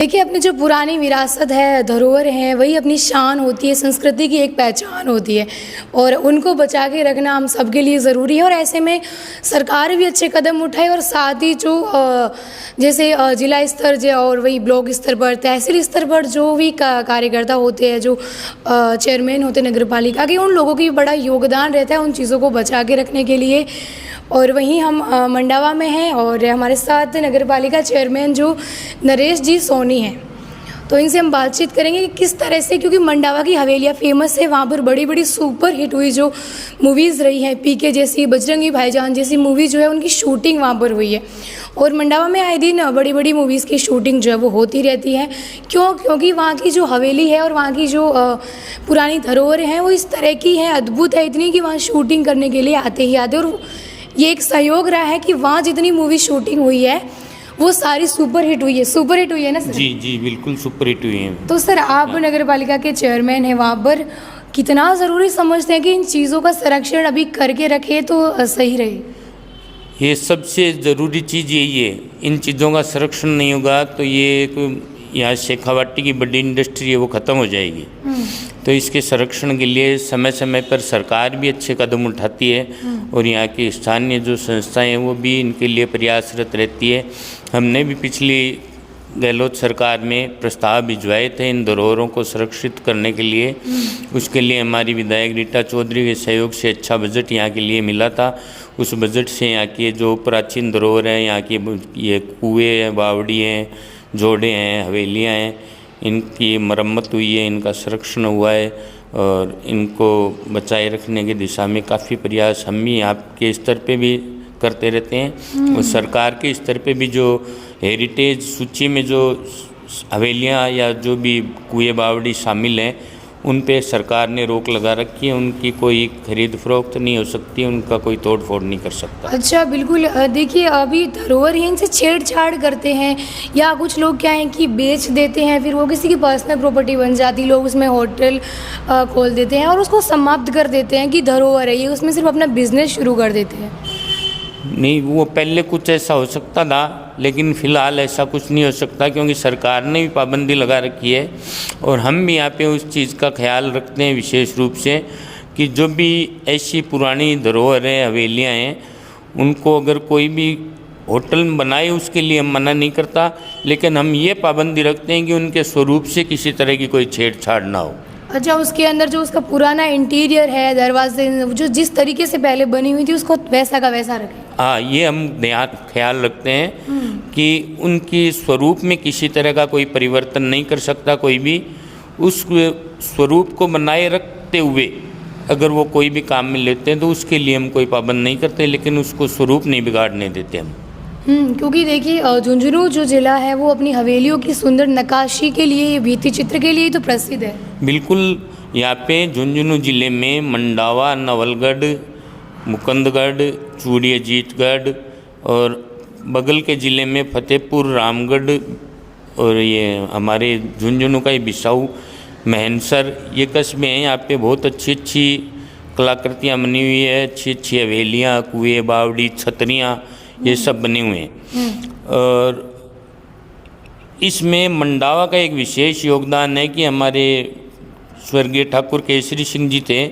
देखिए, अपनी जो पुरानी विरासत है, धरोहर है, वही अपनी शान होती है, संस्कृति की एक पहचान होती है और उनको बचा के रखना हम सबके लिए ज़रूरी है। और ऐसे में सरकार भी अच्छे कदम उठाए और साथ ही जो जैसे जिला स्तर और वही ब्लॉक स्तर पर, तहसील स्तर पर जो भी कार्यकर्ता होते हैं, जो चेयरमैन होते हैं नगर पालिका के, उन लोगों की बड़ा योगदान रहता है उन चीज़ों को बचा के रखने के लिए। और वहीं हम मंडावा में हैं और हमारे साथ नगर पालिका चेयरमैन जो नरेश जी सोनी हैं, तो इनसे हम बातचीत करेंगे कि किस तरह से, क्योंकि मंडावा की हवेलियाँ फेमस है, वहाँ पर बड़ी बड़ी सुपर हिट हुई जो मूवीज़ रही हैं, पीके जैसी, बजरंगी भाईजान जैसी मूवी जो है उनकी शूटिंग वहाँ पर हुई है। और मंडावा में आए दिन बड़ी बड़ी मूवीज़ की शूटिंग जो है वो होती रहती है। क्योंकि वहाँ की जो हवेली है और वहाँ की जो पुरानी धरोहर हैं वो इस तरह की है, अद्भुत है इतनी, कि वहाँ शूटिंग करने के लिए आते ही आते। और ये एक सहयोग रहा है कि वहाँ जितनी मूवी शूटिंग हुई है वो सारी सुपर हिट हुई है ना सर? जी जी बिल्कुल सुपर हिट हुई है। तो सर, आप नगर पालिका के चेयरमैन हैं, वहाँ पर कितना ज़रूरी समझते हैं कि इन चीज़ों का संरक्षण अभी करके रखे तो सही रहे? ये सबसे ज़रूरी चीज़ यही है, इन चीज़ों का संरक्षण नहीं होगा तो ये यहाँ शेखावाटी की बड़ी इंडस्ट्री है वो ख़त्म हो जाएगी। तो इसके संरक्षण के लिए समय समय पर सरकार भी अच्छे कदम उठाती है और यहाँ की स्थानीय जो संस्थाएं हैं वो भी इनके लिए प्रयासरत रहती है। हमने भी पिछली गहलोत सरकार में प्रस्ताव भिजवाए थे इन धरोहरों को सुरक्षित करने के लिए। उसके लिए हमारी विधायक रीटा चौधरी के सहयोग से अच्छा बजट यहाँ के लिए मिला था। उस बजट से यहाँ की जो प्राचीन धरोहर है, यहाँ की ये कुएँ हैं, बावड़ी हैं, जोड़े हैं, हवेलियाँ हैं, इनकी मरम्मत हुई है, इनका संरक्षण हुआ है और इनको बचाए रखने की दिशा में काफ़ी प्रयास हम भी आपके स्तर पे भी करते रहते हैं। और सरकार के स्तर पे भी जो हेरिटेज सूची में जो हवेलियाँ या जो भी कुएँ बावड़ी शामिल हैं उन पे सरकार ने रोक लगा रखी है। उनकी कोई खरीद फरोख्त नहीं हो सकती, उनका कोई तोड़ फोड़ नहीं कर सकता। अच्छा, बिल्कुल। देखिए, अभी धरोहर ही इनसे छेड़छाड़ करते हैं या कुछ लोग क्या हैं कि बेच देते हैं, फिर वो किसी की पर्सनल प्रॉपर्टी बन जाती, लोग उसमें होटल खोल देते हैं और उसको समाप्त कर देते हैं कि धरोहर है ये, उसमें सिर्फ अपना बिजनेस शुरू कर देते हैं। नहीं, वो पहले कुछ ऐसा हो सकता था लेकिन फ़िलहाल ऐसा कुछ नहीं हो सकता क्योंकि सरकार ने भी पाबंदी लगा रखी है। और हम भी यहाँ पे उस चीज़ का ख्याल रखते हैं विशेष रूप से कि जो भी ऐसी पुरानी धरोहर है, हवेलियाँ हैं, उनको अगर कोई भी होटल बनाए उसके लिए हम मना नहीं करता, लेकिन हम ये पाबंदी रखते हैं कि उनके स्वरूप से किसी तरह की कोई छेड़छाड़ ना हो। अच्छा, उसके अंदर जो उसका पुराना इंटीरियर है, दरवाजे जो जिस तरीके से पहले बनी हुई थी उसको वैसा का वैसा रखें। हाँ, ये हम ख्याल रखते हैं कि उनकी स्वरूप में किसी तरह का कोई परिवर्तन नहीं कर सकता कोई भी। उस स्वरूप को बनाए रखते हुए अगर वो कोई भी काम में लेते हैं तो उसके लिए हम कोई पाबंद नहीं करते, लेकिन उसको स्वरूप नहीं बिगाड़ने देते हम। क्योंकि देखिए, झुंझुनू जो ज़िला है वो अपनी हवेलियों की सुंदर नक्काशी के लिए, भित्ति चित्र के लिए तो प्रसिद्ध है। बिल्कुल, यहाँ पे झुंझुनू ज़िले में मंडावा, नवलगढ़, मुकुंदगढ़, चूड़ी अजीतगढ़ और बगल के ज़िले में फतेहपुर, रामगढ़ और ये हमारे झुंझुनू का ही बिसाऊ, महनसर, ये कस्बे हैं। यहाँ पे बहुत अच्छी अच्छी कलाकृतियाँ बनी हुई है, अच्छी अच्छी हवेलियाँ, कुएँ बावड़ी, छतरियाँ, ये सब बने हुए हैं। और इसमें मंडावा का एक विशेष योगदान है कि हमारे स्वर्गीय ठाकुर केसरी सिंह जी थे,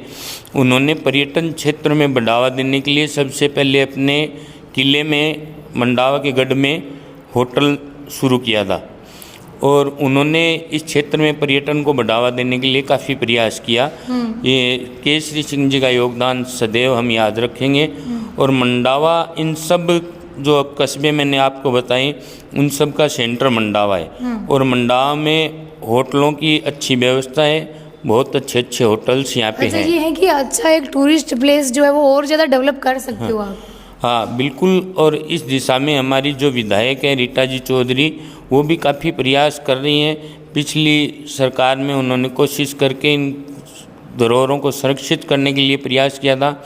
उन्होंने पर्यटन क्षेत्र में बढ़ावा देने के लिए सबसे पहले अपने किले में, मंडावा के गढ़ में होटल शुरू किया था और उन्होंने इस क्षेत्र में पर्यटन को बढ़ावा देने के लिए काफ़ी प्रयास किया। ये केसरी सिंह जी का योगदान सदैव हम याद रखेंगे। और मंडावा इन सब जो कस्बे मैंने आपको बताई उन सब का सेंटर मंडावा है और मंडावा में होटलों की अच्छी व्यवस्था है, बहुत अच्छे अच्छे होटल्स यहाँ पे हैं। ये है कि अच्छा एक टूरिस्ट प्लेस जो है वो और ज़्यादा डेवलप कर सकते हो आप। हाँ बिल्कुल, और इस दिशा में हमारी जो विधायक है रीटा जी चौधरी, वो भी काफ़ी प्रयास कर रही हैं। पिछली सरकार में उन्होंने कोशिश करके इन धरोहरों को संरक्षित करने के लिए प्रयास किया था।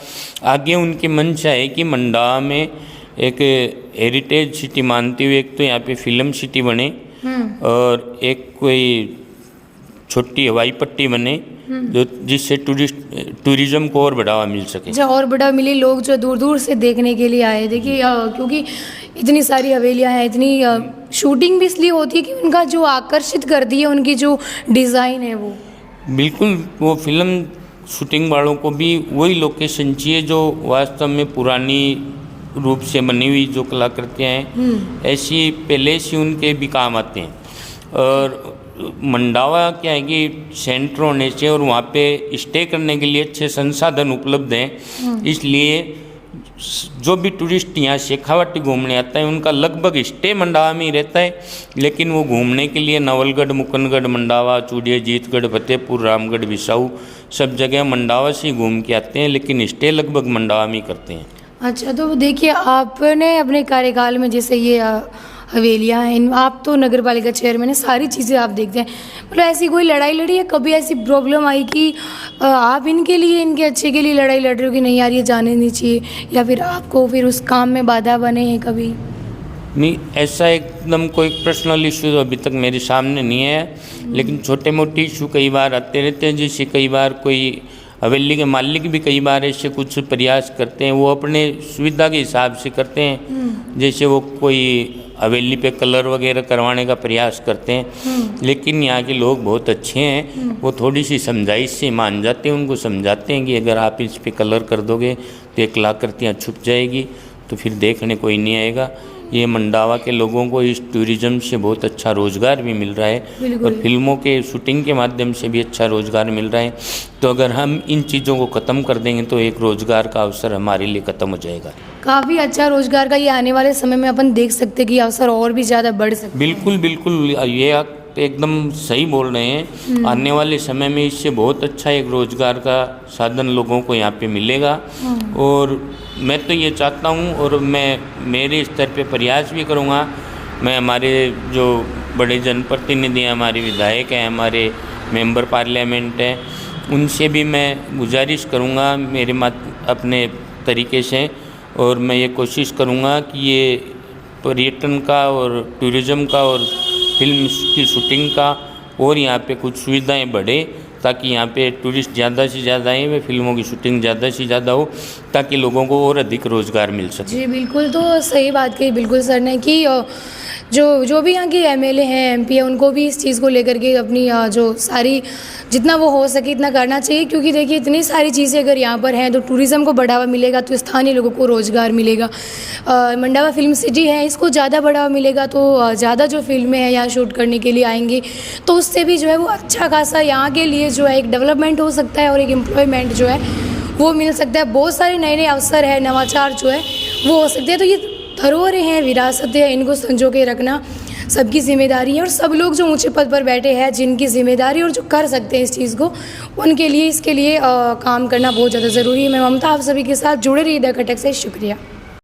आगे उनकी मंशा है कि मंडावा में एक हेरिटेज सिटी मानते हुए एक तो यहाँ पे फिल्म सिटी बने और एक कोई छोटी हवाई पट्टी बने जो जिससे टूरिज्म को और बढ़ावा मिल सके, जो और बढ़ावा मिले, लोग जो दूर दूर से देखने के लिए आए। देखिए, क्योंकि इतनी सारी हवेलियाँ हैं, इतनी शूटिंग भी इसलिए होती है कि उनका जो आकर्षित करती है उनकी जो डिज़ाइन है वो। बिल्कुल, वो फिल्म शूटिंग वालों को भी वही लोकेशन चाहिए जो वास्तव में पुरानी रूप से बनी हुई जो कलाकृतियाँ हैं ऐसी पहले से उनके भी काम आते हैं। और मंडावा क्या है कि सेंटर होने से और वहाँ पे स्टे करने के लिए अच्छे संसाधन उपलब्ध हैं, इसलिए जो भी टूरिस्ट यहाँ शेखावाटी घूमने आता है उनका लगभग स्टे मंडावा में ही रहता है, लेकिन वो घूमने के लिए नवलगढ़, मुकुंदगढ़, मंडावा, चूड़िया, जीतगढ़, फतेहपुर, रामगढ़, बिसाऊ सब जगह मंडावा से ही घूम के आते हैं, लेकिन स्टे लगभग मंडावा में ही करते हैं। अच्छा, तो देखिए आपने अपने कार्यकाल में जैसे ये हवेलियाँ हैं, आप तो नगर पालिका चेयरमैन है, सारी चीज़ें आप देखते हैं, मतलब ऐसी कोई लड़ाई लड़ी है, कभी ऐसी प्रॉब्लम आई कि आप इनके लिए, इनके अच्छे के लिए लड़ाई लड़ रहे हो कि नहीं यार ये जाने नहीं चाहिए, या फिर आपको फिर उस काम में बाधा बने हैं कभी? नहीं, ऐसा एकदम कोई पर्सनल इशू तो अभी तक मेरे सामने नहीं है, लेकिन छोटे मोटे इशू कई बार आते रहते हैं। जैसे कई बार कोई हवेली के मालिक भी कई बार ऐसे कुछ प्रयास करते हैं, वो अपने सुविधा के हिसाब से करते हैं, जैसे वो कोई हवेली पे कलर वगैरह करवाने का प्रयास करते हैं, लेकिन यहाँ के लोग बहुत अच्छे हैं, वो थोड़ी सी समझाइश से मान जाते हैं, उनको समझाते हैं कि अगर आप इस पे कलर कर दोगे तो ये कलाकृतियाँ छुप जाएगी, तो फिर देखने कोई नहीं आएगा। ये मंडावा के लोगों को इस टूरिज़्म से बहुत अच्छा रोज़गार भी मिल रहा है और फिल्मों के शूटिंग के माध्यम से भी अच्छा रोज़गार मिल रहा है। तो अगर हम इन चीज़ों को ख़त्म कर देंगे तो एक रोज़गार का अवसर हमारे लिए ख़त्म हो जाएगा। काफ़ी अच्छा रोज़गार का ये आने वाले समय में अपन देख सकते हैं कि अवसर और भी ज़्यादा बढ़ सकते हैं। बिल्कुल बिल्कुल, ये आप एकदम सही बोल रहे हैं। आने वाले समय में इससे बहुत अच्छा एक रोज़गार का साधन लोगों को यहाँ पे मिलेगा और मैं तो ये चाहता हूँ और मैं मेरे स्तर पे प्रयास भी करूँगा। मैं हमारे जो बड़े जनप्रतिनिधि हैं, हमारे विधायक हैं, हमारे मेंबर पार्लियामेंट हैं, उनसे भी मैं गुजारिश करूँगा मेरे अपने तरीके से, और मैं ये कोशिश करूँगा कि ये पर्यटन का और टूरिज़्म का और फिल्म की शूटिंग का और यहाँ पे कुछ सुविधाएं बढ़े, ताकि यहाँ पे टूरिस्ट ज़्यादा से ज़्यादा आएँ, वे फिल्मों की शूटिंग ज़्यादा से ज़्यादा हो, ताकि लोगों को और अधिक रोज़गार मिल सके। जी बिल्कुल, तो सही बात कही बिल्कुल सर ने कि जो भी यहाँ के एमएलए हैं, एमपी है, उनको भी इस चीज़ को लेकर के अपनी जो सारी जितना वो हो सके इतना करना चाहिए, क्योंकि देखिए इतनी सारी चीज़ें अगर यहाँ पर हैं तो टूरिज़्म को बढ़ावा मिलेगा, तो स्थानीय लोगों को रोज़गार मिलेगा। मंडावा फिल्म सिटी है, इसको ज़्यादा बढ़ावा मिलेगा तो ज़्यादा जो फिल्में हैं यहाँ शूट करने के लिए आएंगी, तो उससे भी जो है वो अच्छा खासा यहाँ के लिए जो है एक डेवलपमेंट हो सकता है और एक एम्प्लॉयमेंट जो है वो मिल सकता है। बहुत सारे नए नए अवसर है, नवाचार जो है वो हो सकते हैं। तो ये धरोहरें हैं, विरासत है, इनको संजो के रखना सबकी जिम्मेदारी है, और सब लोग जो ऊंचे पद पर बैठे हैं जिनकी जिम्मेदारी और जो कर सकते हैं इस चीज़ को, उनके लिए इसके लिए काम करना बहुत ज़्यादा ज़रूरी है। मैं ममता आप सभी के साथ जुड़े रही द कटक से, शुक्रिया।